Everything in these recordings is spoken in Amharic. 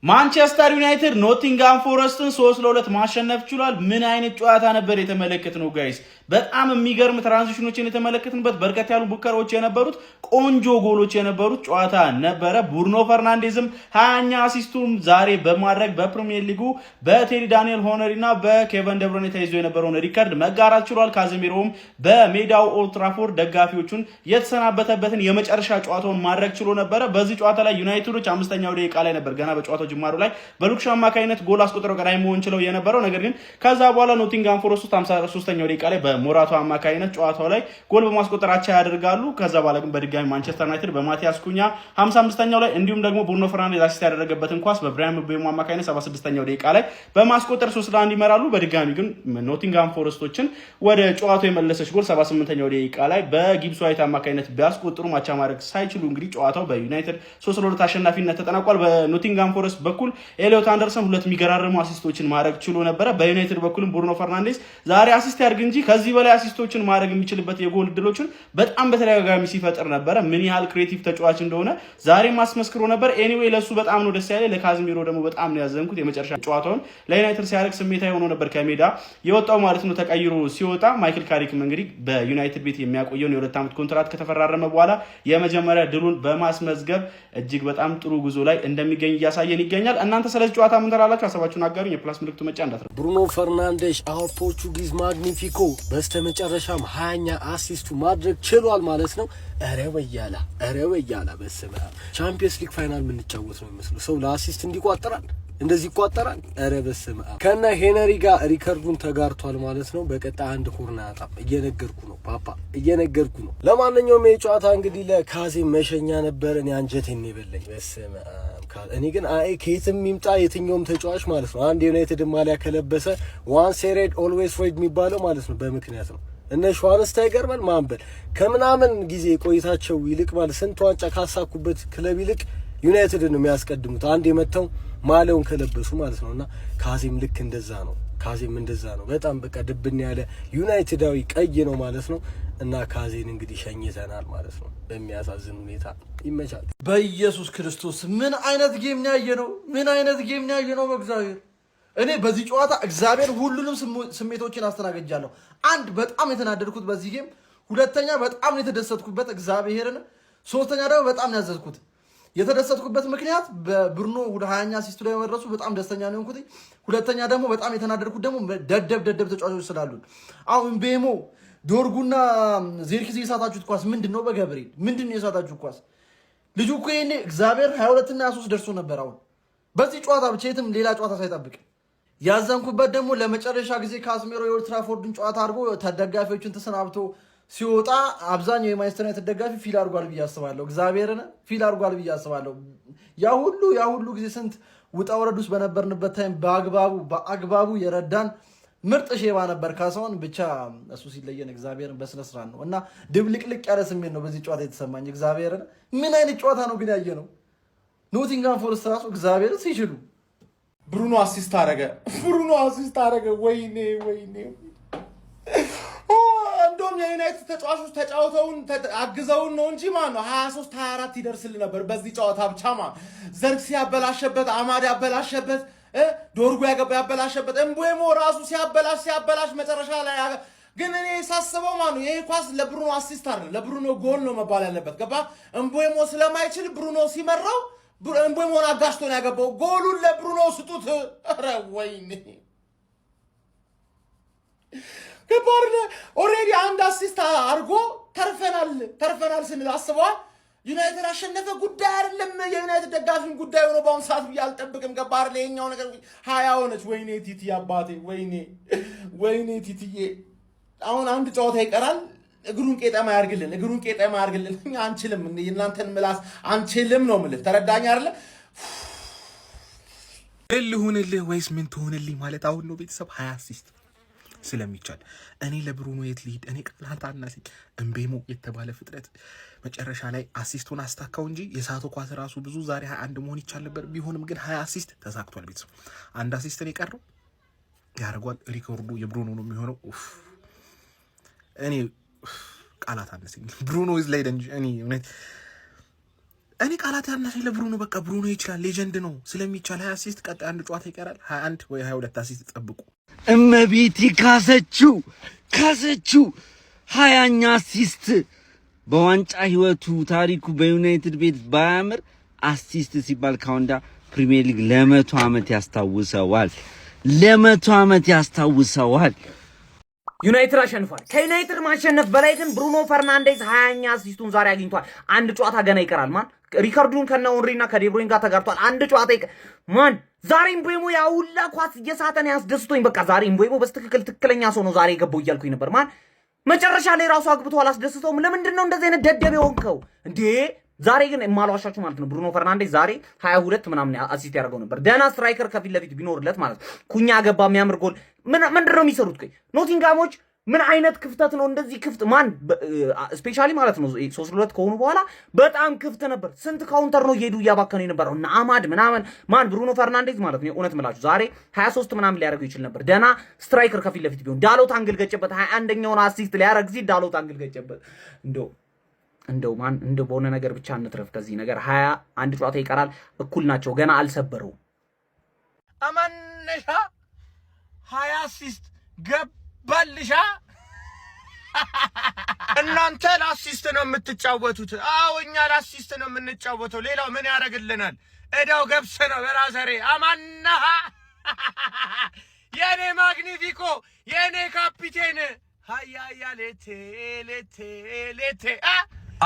ማንቸስተር ዩናይትድ ኖቲንጋም ፎረስትን 3-2 ማሸነፍ ችሏል። ምን አይነት ጨዋታ ነበር የተመለከትነው ጋይስ? በጣም የሚገርም ትራንዚሽኖችን የተመለከትንበት በርከት ያሉ ቡከሮች የነበሩት ቆንጆ ጎሎች የነበሩት ጨዋታ ነበረ። ብሩኖ ፈርናንዴዝም 20ኛ አሲስቱን ዛሬ በማድረግ በፕሪሚየር ሊጉ በቴሪ ዳንኤል ሆነሪ እና በኬቨን ደብሮኔ ተይዞ የነበረውን ሪከርድ መጋራት ችሏል። ካዜሚሮም በሜዳው ኦልድ ትራፎርድ ደጋፊዎቹን የተሰናበተበትን የመጨረሻ ጨዋታውን ማድረግ ችሎ ነበረ። በዚህ ጨዋታ ላይ ዩናይትዶች 5ኛው ደቂቃ ላይ ነበር ገና በጨዋታው ጅማሩ ላይ በሉክሻ አማካይነት ጎል አስቆጥረው ቀዳሚ መሆን ችለው የነበረው ነገር ግን ከዛ በኋላ ኖቲንጋም ፎረስት 53ኛው ደቂቃ ላይ በሞራቶ አማካይነት ጨዋታው ላይ ጎል በማስቆጠር አቻ ያደርጋሉ። ከዛ በኋላ ግን በድጋሚ ማንቸስተር ዩናይትድ በማቲያስ ኩኛ 55ኛው ላይ እንዲሁም ደግሞ ብሩኖ ፈርናንዴዝ አሲስት ያደረገበትን ኳስ በብራያን ምቤሞ አማካይነት 76ኛው ደቂቃ ላይ በማስቆጠር 3-1 ይመራሉ። በድጋሚ ግን ኖቲንጋም ፎረስቶችን ወደ ጨዋታው የመለሰች ጎል 78ኛው ደቂቃ ላይ በጊብስ ዋይት አማካይነት ቢያስቆጥሩ ማቻ ማድረግ ሳይችሉ እንግዲህ ጨዋታው በዩናይትድ 3-2 አሸናፊነት ተጠናቋል። በኖቲንጋም ፎረስት በኩል ኤሊዮት አንደርሰን ሁለት የሚገራርሙ አሲስቶችን ማድረግ ችሎ ነበረ። በዩናይትድ በኩልም ብሩኖ ፈርናንዴዝ ዛሬ አሲስት ያድርግ እንጂ ከዚህ በላይ አሲስቶችን ማድረግ የሚችልበት የጎል እድሎችን በጣም በተደጋጋሚ ሲፈጥር ነበረ። ምን ያህል ክሬቲቭ ተጫዋች እንደሆነ ዛሬ ማስመስክሮ ነበር። ኤኒዌይ ለሱ በጣም ነው ደስ ያለ። ለካዝሚሮ ደግሞ በጣም ነው ያዘንኩት። የመጨረሻ ጨዋታውን ለዩናይትድ ሲያደርግ ስሜታዊ ሆኖ ነበር ከሜዳ የወጣው ማለት ነው። ተቀይሮ ሲወጣ ማይክል ካሪክም እንግዲህ በዩናይትድ ቤት የሚያቆየውን የ2 ዓመት ኮንትራት ከተፈራረመ በኋላ የመጀመሪያ ድሉን በማስመዝገብ እጅግ በጣም ጥሩ ጉዞ ላይ እንደሚገኝ እያሳየን ይገኛል። እናንተ ስለዚህ ጨዋታ ምን ተላላችሁ? ሀሳባችሁን አጋሩኝ። የፕላስ ምልክቱ መጫ እንዳትረሱ። ብሩኖ ፈርናንዴዝ አው ፖርቹጊዝ ማግኒፊኮ በስተመጨረሻም 20ኛ አሲስቱ ማድረግ ችሏል ማለት ነው። ኧረ ወያላ በስመ አብ ቻምፒየንስ ሊግ ፋይናል የምንጫወት ነው የሚመስለው። ሰው ለአሲስት እንዲቋጠራል እንደዚህ ይቋጠራል። ኧረ በስመ አብ ከነ ሄነሪ ጋር ሪከርዱን ተጋርቷል ማለት ነው። በቀጣይ አንድ ኮርና ያጣም እየነገርኩ ነው ፓፓ እየነገርኩ ነው። ለማንኛውም የጨዋታ እንግዲህ ለካዜ መሸኛ ነበር። እኔ አንጀቴን ይበለኝ በስመ አብ። እኔ ግን ከየትም ይምጣ የትኛውም ተጫዋች ማለት ነው አንድ ዩናይትድ ማሊያ ከለበሰ ዋንስ ሬድ ኦልዌይስ ሬድ የሚባለው ማለት ነው በምክንያት ነው። እነ ሸዋንስታይገር ማንበል ከምናምን ጊዜ ቆይታቸው ይልቅ ማለት ስንት ዋንጫ ካሳኩበት ክለብ ይልቅ ዩናይትድን ነው የሚያስቀድሙት አንድ የመተው ማሊያውን ከለበሱ ማለት ነውና ካዜም ልክ እንደዛ ነው። ካዜም እንደዛ ነው። በጣም በቃ ድብን ያለ ዩናይትዳዊ ቀይ ነው ማለት ነው። እና ካዜን እንግዲህ ሸኝተናል ማለት ነው በሚያሳዝን ሁኔታ። ይመቻል። በኢየሱስ ክርስቶስ ምን አይነት ጌም ነው ያየነው? ምን አይነት ጌም ነው ያየነው? በእግዚአብሔር እኔ በዚህ ጨዋታ እግዚአብሔር ሁሉንም ስሜቶችን አስተናግጃለሁ። አንድ በጣም የተናደድኩት በዚህ ጌም፣ ሁለተኛ በጣም ነው የተደሰትኩበት እግዚአብሔርን፣ ሶስተኛ ደግሞ በጣም ያዘዝኩት። የተደሰትኩበት ምክንያት በብሩኖ ወደ 20ኛ አሲስቱ ላይ መድረሱ በጣም ደስተኛ ነው እንኩት። ሁለተኛ ደግሞ በጣም የተናደድኩት ደግሞ ደደብ ተጫዋቾች ስላሉ አሁን ቤሞ ዶርጉና ዜርክዚ የሳታችሁት ኳስ ምንድነው? በገብርኤል ምንድነው የሳታችሁት ኳስ? ልጁ እኮ ይሄኔ እግዚአብሔር 22 እና 23 ደርሶ ነበር። አሁን በዚህ ጨዋታ ብቻ የትም ሌላ ጨዋታ ሳይጠብቅ ያዘንኩበት ደግሞ ለመጨረሻ ጊዜ ካዝሜሮ የኦልድ ትራፎርድን ጨዋታ አድርጎ ተደጋፊዎችን ተሰናብቶ ሲወጣ አብዛኛው የማንቸስተር ዩናይትድ ደጋፊ ፊል አድርጓል ብዬ አስባለሁ። እግዚአብሔርን ፊል አድርጓል ብዬ አስባለሁ። ያ ሁሉ ጊዜ ስንት ውጣ ወረድ ውስጥ በነበርንበት ታይም በአግባቡ የረዳን ምርጥ ሼባ ነበር ካሳውን። ብቻ እሱ ሲለየን እግዚአብሔርን በስነ ስርዓት ነው እና ድብልቅልቅ ያለ ስሜት ነው በዚህ ጨዋታ የተሰማኝ። እግዚአብሔርን ምን አይነት ጨዋታ ነው ግን ያየ ነው። ኖቲንጋም ፎረስት ራሱ እግዚአብሔርን ሲችሉ ብሩኖ አሲስት አረገ። ወይኔ እንደውም የዩናይትድ ተጫዋቾች ተጫውተውን አግዘውን ነው እንጂ ማለት ነው 23 24 ይደርስል ነበር በዚህ ጨዋታ ብቻ ማለት ዘርክሲ ያበላሸበት፣ አማድ ያበላሸበት፣ ዶርጉ ያበላሸበት፣ እምቦሞ ራሱ ሲያበላሽ መጨረሻ ላይ ግን እኔ ሳስበው ማለት ነው ይሄ ኳስ ለብሩኖ አሲስት አይደለም ለብሩኖ ጎል ነው መባል ያለበት። ገባ እምቦሞ ስለማይችል ብሩኖ ሲመራው እምቦሞን አጋሽቶ ነው ያገባው። ጎሉን ለብሩኖ ስጡት። ኧረ ወይኔ ከባርለ ኦሬዲ አንድ አሲስት አርጎ ተርፈናል ስንል አስበዋል። ዩናይትድ አሸነፈ ጉዳይ አይደለም የዩናይትድ ደጋፊን ጉዳይ ሆኖ ባሁን ሰዓት ብዬ አልጠብቅም። ከባርለ የኛው ነገር 20 ሆነች። ወይኔ ቲቲ አባቴ ወይኔ ቲቲዬ። አሁን አንድ ጨዋታ ይቀራል። እግሩን ቄጠማ ያርግልን። እኛ አንችልም፣ እናንተን ምላስ አንችልም ነው የምልህ። ተረዳኝ አይደለ? ልሁንልህ ወይስ ምን ትሆንልኝ ማለት አሁን ነው ቤተሰብ 20 አሲስት ስለሚቻል እኔ ለብሩኖ የት ልሂድ? እኔ ቃላት አናሲኝ። እምቤሞ የተባለ ፍጥረት መጨረሻ ላይ አሲስቱን አስታካው እንጂ የሳቶ ኳስ ራሱ ብዙ ዛሬ 21 መሆን ይቻል ነበር። ቢሆንም ግን 20 አሲስት ተሳክቷል ቤተሰብ። አንድ አሲስት ነው የቀረው ያደርጓል። ሪኮርዱ የብሩኖ ነው የሚሆነው። እኔ ቃላት አነሰኝ። ብሩኖ ኢዝ ሌጀንድ። እኔ እኔ ቃላት ያነሰኝ ለብሩኖ በቃ ብሩኖ ይችላል፣ ሌጀንድ ነው ስለሚቻል 20 አሲስት ቀጣይ አንድ ጨዋታ ይቀራል 21 ወይ 22 አሲስት ጠብቁ። እመቤቴ ካሰችው 20ኛ አሲስት በዋንጫ ህይወቱ ታሪኩ በዩናይትድ ቤት ባያምር አሲስት ሲባል ካውንዳ ፕሪሚየር ሊግ ለ100 ዓመት ያስታውሰዋል። ዩናይትድ አሸንፏል። ከዩናይትድ ማሸነፍ በላይ ግን ብሩኖ ፈርናንዴዝ 20ኛ አሲስቱን ዛሬ አግኝቷል። አንድ ጨዋታ ገና ይቀራል። ማን ሪካርዱን ከነ ኦንሪና ከዴብሮይን ጋር ተጋርቷል። አንድ ጨዋታ ማን ዛሬ ኢምቤሞ ያውላ ኳስ እየሳተን ያስደስቶኝ። በቃ ዛሬ ኢምቤሞ ትክክለኛ ሰው ነው ዛሬ የገባው እያልኩኝ ነበር። ማን መጨረሻ ላይ ራሱ አግብቶ አላስደስተውም። ለምንድን ነው እንደዚህ አይነት ደደብ የሆንከው እንዴ? ዛሬ ግን የማልዋሻችሁ ማለት ነው ብሩኖ ፈርናንዴዝ ዛሬ 22 ምናምን አሲስት ያደርገው ነበር። ደህና ስትራይከር ከፊት ለፊት ቢኖርለት ማለት ነው። ኩኛ ገባ የሚያምር ጎል። ምንድን ነው የሚሰሩት? ኖቲንጋሞች ምን አይነት ክፍተት ነው እንደዚህ ክፍት? ማን ስፔሻሊ ማለት ነው 3-2 ከሆኑ በኋላ በጣም ክፍት ነበር። ስንት ካውንተር ነው እየሄዱ እያባከኑ የነበረው እና አማድ ምናምን። ማን ብሩኖ ፈርናንዴዝ ማለት ነው እውነት ምላችሁ ዛሬ 23 ምናምን ሊያደርገው ይችል ነበር። ደህና ስትራይከር ከፊት ለፊት ቢሆን ዳሎት አንግል ገጨበት። 21ኛውን አሲስት ሊያደርግ ሲል ዳሎት አንግል ገጨበት። እንደው በሆነ ነገር ብቻ እንትረፍ ከዚህ ነገር። 21 ጨዋታ ይቀራል። እኩል ናቸው። ገና አልሰበረው። አማነሻ 20 አሲስት ገባልሻ። እናንተ ለአሲስት ነው የምትጫወቱት። አዎ እኛ ለአሲስት ነው የምንጫወተው። ሌላው ምን ያደርግልናል? እዳው ገብስ ነው በራዘሬ። አማናሃ የኔ ማግኒፊኮ የኔ ካፒቴን ሃያ ሌቴ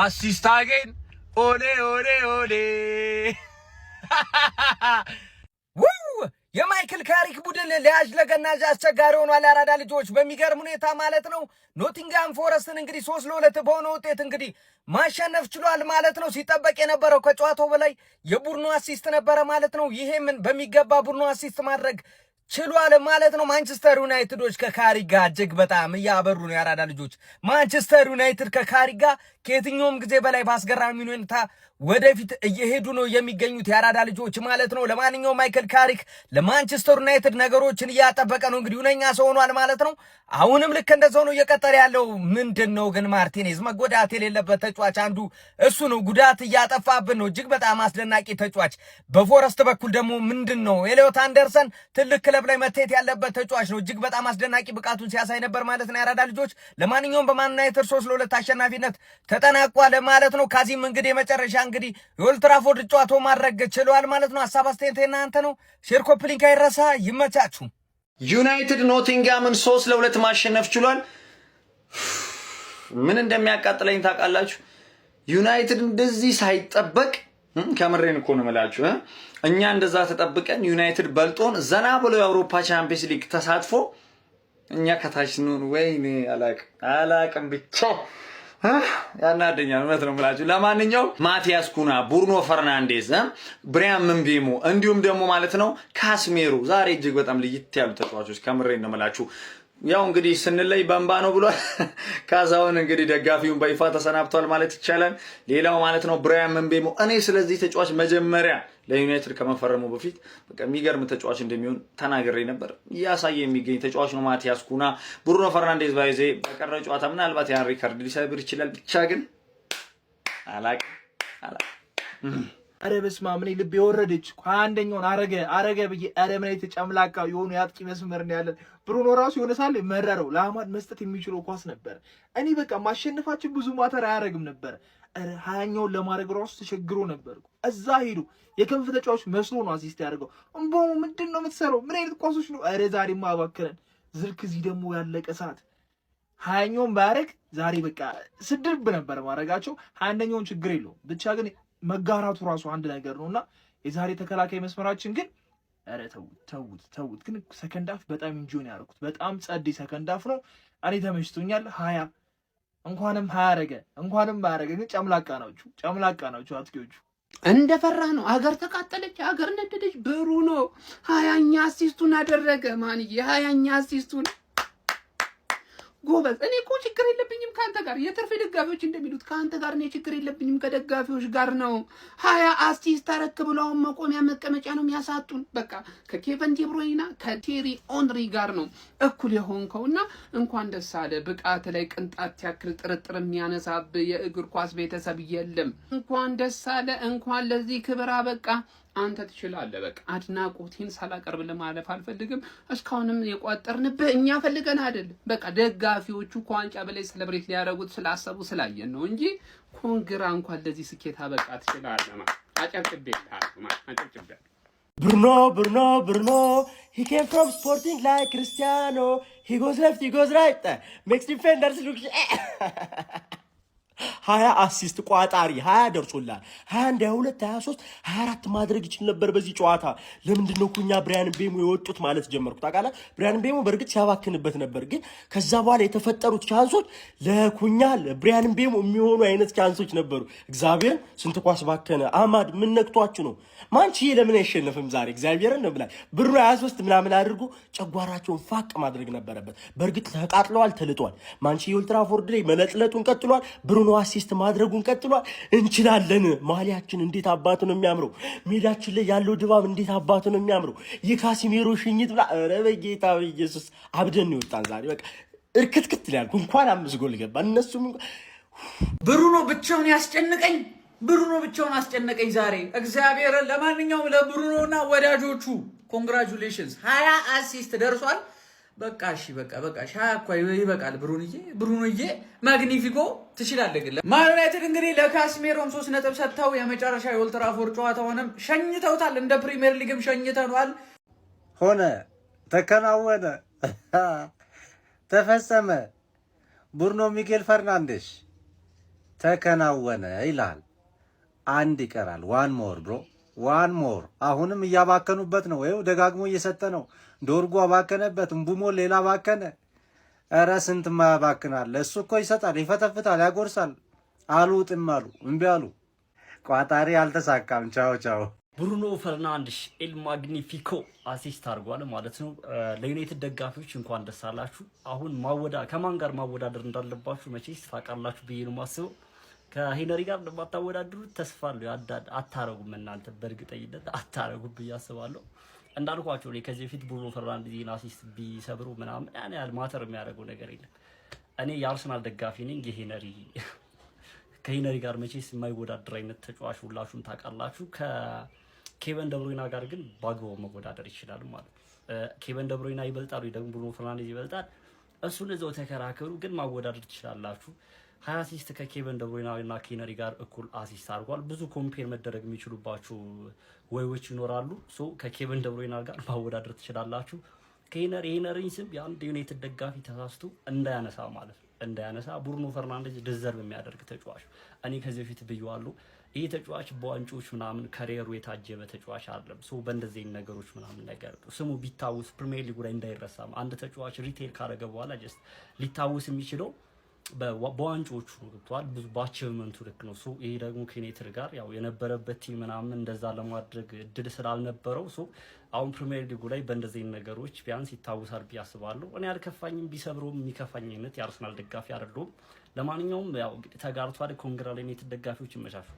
አሲስት አገኝ ኦሌ የማይክል ካሪክ ቡድን ለያዥ ለገናዥ አስቸጋሪ ሆኗል። አራዳ ልጆች በሚገርም ሁኔታ ማለት ነው ኖቲንጋም ፎረስትን እንግዲህ 3-2 በሆነ ውጤት እንግዲህ ማሸነፍ ችሏል ማለት ነው። ሲጠበቅ የነበረው ከጨዋታው በላይ የቡድኑ አሲስት ነበረ ማለት ነው። ይሄምን በሚገባ ቡድኑ አሲስት ማድረግ ችሏል ማለት ነው። ማንቸስተር ዩናይትዶች ከካሪክ ጋር እጅግ በጣም እያበሩ ነው። የአራዳ ልጆች ማንቸስተር ዩናይትድ ከካሪክ ጋር ከየትኛውም ጊዜ በላይ በአስገራሚ ሁኔታ ወደፊት እየሄዱ ነው የሚገኙት የአራዳ ልጆች ማለት ነው። ለማንኛውም ማይክል ካሪክ ለማንቸስተር ዩናይትድ ነገሮችን እያጠበቀ ነው። እንግዲህ ሁነኛ ሰው ሆኗል ማለት ነው። አሁንም ልክ እንደዛው ነው እየቀጠለ ያለው። ምንድን ነው ግን ማርቲኔዝ መጎዳት የሌለበት ተጫዋች አንዱ እሱ ነው። ጉዳት እያጠፋብን ነው። እጅግ በጣም አስደናቂ ተጫዋች። በፎረስት በኩል ደግሞ ምንድን ነው ኤሊዮት አንደርሰን ትልቅ ክለብ ላይ መታየት ያለበት ተጫዋች ነው። እጅግ በጣም አስደናቂ ብቃቱን ሲያሳይ ነበር ማለት ነው የአራዳ ልጆች። ለማንኛውም በማን ዩናይትድ 3-2 አሸናፊነት ተጠናቋል ማለት ነው። ካዚም እንግዲህ የመጨረሻ እንግዲህ የኦልትራፎርድ ጨዋታው ማድረግ ችሏል ማለት ነው። ሀሳብ አስተያየት እናንተ ነው። ሼር ኮፒ ሊንክ አይረሳ። ይመቻችሁ። ዩናይትድ ኖቲንጋምን 3-2 ማሸነፍ ችሏል። ምን እንደሚያቃጥለኝ ታውቃላችሁ? ዩናይትድ እንደዚህ ሳይጠበቅ ከምሬን እኮ ነው የምላችሁ። እኛ እንደዛ ተጠብቀን ዩናይትድ በልጦን ዘና ብሎ የአውሮፓ ቻምፒየንስ ሊግ ተሳትፎ እኛ ከታች ነን። ወይኔ አላቅም ብቻ ያናደኛል። እውነት ነው የምላችሁ። ለማንኛውም ማቲያስ ኩና፣ ብሩኖ ፈርናንዴዝ፣ ብሪያን ምቤሞ እንዲሁም ደግሞ ማለት ነው ካስሜሮ ዛሬ እጅግ በጣም ልይት ያሉ ተጫዋቾች ከምሬን ነው የምላችሁ። ያው እንግዲህ ስንለይ በእንባ ነው ብሏል ካሳሁን። እንግዲህ ደጋፊውን በይፋ ተሰናብቷል ማለት ይቻላል። ሌላው ማለት ነው ብሪያን ምቤሞ። እኔ ስለዚህ ተጫዋች መጀመሪያ ለዩናይትድ ከመፈረሙ በፊት በቃ የሚገርም ተጫዋች እንደሚሆን ተናግሬ ነበር። እያሳየ የሚገኝ ተጫዋች ነው ማቲያስ ኩና። ብሩኖ ፈርናንዴዝ ባይዜ በቀረው ጨዋታ ምናልባት ያን ሪካርድ ሊሰብር ይችላል። ብቻ ግን አላቅ አረ በስመ አብ እኔ ልብ የወረደች 21ኛውን አረገ ብዬ አረ ምን የተጨምላቃ የሆኑ የአጥቂ መስመር ነው ያለን። ብሩኖ ራሱ የሆነ ሳለ መረረው ለአማድ መስጠት የሚችለው ኳስ ነበር። እኔ በቃ ማሸነፋችን ብዙ ማተር አያረግም ነበር። አረ 20ኛውን ለማድረግ ራሱ ተቸግሮ ነበር። እዛ ሄዱ የክንፍ ተጫዋች መስሎ ነው አሲስት ያደርገው። እምቦ ምንድን ነው የምትሰራው? ምን አይነት ኳሶች ነው? አረ ዛሬማ አባከረን። ዝርክዚ ደግሞ ያለቀ ሰዓት 20ኛውን ባያረግ ዛሬ በቃ ስድብ ነበር ማድረጋቸው። 21ኛውን ችግር የለውም ብቻ ግን መጋራቱ ራሱ አንድ ነገር ነውና የዛሬ ተከላካይ መስመራችን ግን አረ ተውት። ግን ሰከንድ አፍ በጣም ኢንጆይ ያደረኩት በጣም ጸዴ ሰከንድ አፍ ነው። እኔ ተመችቶኛል። 20 እንኳንም 20 አረገ እንኳንም ባያረገ ግን ጨምላቃ ናችሁ አጥቂዎቹ። እንደፈራ ነው። አገር ተቃጠለች፣ አገር ነደደች። ብሩኖ 20ኛ አሲስቱን አደረገ። ማንዬ 20ኛ አሲስቱን ጎበዝ። እኔ እኮ ችግር የለብኝም ከአንተ ጋር። የትርፍ ደጋፊዎች እንደሚሉት ከአንተ ጋር እኔ ችግር የለብኝም፣ ከደጋፊዎች ጋር ነው። 20 አሲስት ተረክ ብለው አሁን መቆሚያ መቀመጫ ነው የሚያሳጡን። በቃ ከኬቨን ዲብሮይና ከቴሪ ኦንሪ ጋር ነው እኩል የሆንከው እና እንኳን ደስ አለ። ብቃት ላይ ቅንጣት ያክል ጥርጥር የሚያነሳብህ የእግር ኳስ ቤተሰብ የለም። እንኳን ደስ አለ። እንኳን ለዚህ ክብር አበቃ። አንተ ትችላለህ። በቃ አድናቆቴን ሳላቀርብ ለማለፍ አልፈልግም። እስካሁንም የቋጠርንብህ እኛ ፈልገን አይደል። በቃ ደጋፊዎቹ ከዋንጫ በላይ ሴሌብሬት ሊያደርጉት ስላሰቡ ስላየን ነው እንጂ ኮንግራ እንኳን ለዚህ ስኬት አበቃ። ትችላለህ። አጨብጭቤልሃለሁ። Bruno, he came from Sporting like Cristiano. He goes left, he goes right. Makes defenders look 20 አሲስት ቋጣሪ 20 ደርሶላል። 21 22 23 24 ማድረግ ይችል ነበር በዚህ ጨዋታ። ለምንድን ነው ኩኛ ብራያን ቤሞ የወጡት ማለት ጀመርኩ። ታውቃለህ ብራያን ቤሞ በእርግጥ ሲያባክንበት ነበር፣ ግን ከዛ በኋላ የተፈጠሩት ቻንሶች ለኩኛ ለብራያን ቤሞ የሚሆኑ አይነት ቻንሶች ነበሩ። እግዚአብሔርን ስንት ኳስ ባከነ። አማድ ምን ነክቷችሁ ነው? ማንቺዬ ለምን አይሸነፍም ዛሬ? እግዚአብሔርን ነው ብላ ብሩኖ 23 ምናምን አድርጎ ጨጓራቸውን ፋቅ ማድረግ ነበረበት። በእርግጥ ተቃጥለዋል፣ ተልጧል። ማንቺዬ ኦልትራፎርድ ላይ መለጥለጡን ቀጥሏል። ብሩኖ አሲስት ማድረጉን ቀጥሏል። እንችላለን። ማሊያችን እንዴት አባቱ ነው የሚያምረው! ሜዳችን ላይ ያለው ድባብ እንዴት አባቱ ነው የሚያምረው! የካሲሜሮ ሽኝት ብላ ኧረ በጌታ በኢየሱስ አብደን ነው የወጣን ዛሬ። በቃ እርክትክት ሊያልኩ እንኳን 5 ጎል ገባ። እነሱም ብሩኖ ብቻውን ያስጨንቀኝ፣ ብሩኖ ብቻውን አስጨነቀኝ ዛሬ እግዚአብሔርን። ለማንኛውም ለብሩኖና ወዳጆቹ ኮንግራቹሌሽንስ 20 አሲስት ደርሷል። በቃ እሺ በቃ እሺ እኮ ይበቃል። ብሩኖዬ ማግኒፊኮ ትችላለህ። ግን ማን ዩናይትድ እንግዲህ ለካሲሜሮም 3 ነጥብ ሰጥተው የመጨረሻ የኦልትራፎርድ ጨዋታውንም ሸኝተውታል። እንደ ፕሪሚየር ሊግም ሸኝተኗል። ሆነ፣ ተከናወነ፣ ተፈጸመ። ብሩኖ ሚጌል ፈርናንዴሽ ተከናወነ ይላል። አንድ ይቀራል። ዋን ሞር። አሁንም እያባከኑበት ነው። ይኸው ደጋግሞ እየሰጠ ነው። ዶርጉ አባከነበት፣ እምቡሞ ሌላ ባከነ። ኧረ ስንት ማያባክናል። እሱ እኮ ይሰጣል፣ ይፈተፍታል፣ ያጎርሳል። አልውጥም አሉ፣ እምቢ አሉ። ቋጣሪ አልተሳካም። ቻው። ብሩኖ ፈርናንዴሽ ኤል ማግኒፊኮ አሲስት አድርጓል ማለት ነው። ለዩናይትድ ደጋፊዎች እንኳን ደስ አላችሁ። አሁን ከማን ጋር ማወዳደር እንዳለባችሁ መቼስ ታውቃላችሁ ብዬ ነው የማስበው። ከሄነሪ ጋር እንደማታወዳድሩት ተስፋ አለው። አታረጉም እናንተ፣ በእርግጠኝነት አታረጉም ብዬ አስባለሁ። እንዳልኳቸው እኔ ከዚህ በፊት ብሩኖ ፈርናንዴዝን አሲስት ቢሰብሩ ምናምን ያን ያህል ማተር የሚያደርገው ነገር የለም። እኔ የአርሰናል ደጋፊ ነኝ። ከሄነሪ ጋር መቼስ የማይወዳደር አይነት ተጫዋች ሁላችሁም ታውቃላችሁ። ከኬቨን ደብሮይና ጋር ግን በአግባቡ መወዳደር ይችላል ማለት ነው። ኬቨን ደብሮይና ይበልጣል ወይ ደግሞ ብሩኖ ፈርናንዴዝ ይበልጣል? እሱን እዛው ተከራከሩ፣ ግን ማወዳደር ትችላላችሁ። 20 አሲስት ከኬቨን ደብሮይና እና ከሄነሪ ጋር እኩል አሲስት አድርጓል። ብዙ ኮምፔር መደረግ የሚችሉባቸው ወይዎች ይኖራሉ። ከኬቨን ደብሮይና ጋር ማወዳደር ትችላላችሁ። የሄነሪን ስም የአንድ ዩናይትድ ደጋፊ ተሳስቶ እንዳያነሳ ማለት ነው። እንዳያነሳ ብሩኖ ፈርናንዴዝ ዲዘርቭ የሚያደርግ ተጫዋች እኔ ከዚህ በፊት ብየዋለሁ። ይህ ተጫዋች በዋንጫዎች ምናምን ከሪየሩ የታጀበ ተጫዋች አይደለም። በእንደዚህ ነገሮች ምናምን ነገር ስሙ ቢታወስ ፕሪሚየር ሊጉ ላይ እንዳይረሳ። አንድ ተጫዋች ሪቴል ካረገ በኋላ ጀስት ሊታወስ የሚችለው በዋንጫዎቹ ገብቷል። ብዙ በአቺቭመንቱ ልክ ነው። ይሄ ደግሞ ከዩናይትድ ጋር ያው የነበረበት ቲም ምናምን እንደዛ ለማድረግ እድል ስላልነበረው አሁን ፕሪሚየር ሊጉ ላይ በእንደዚህ ነገሮች ቢያንስ ይታወሳል ብዬ አስባለሁ። እኔ አልከፋኝም፣ ቢሰብረውም የሚከፋኝ አይነት የአርሰናል ደጋፊ አይደለሁም። ለማንኛውም ያው ተጋርቷል። ኮንግራ ለዩናይትድ ደጋፊዎች ይመቻቹ።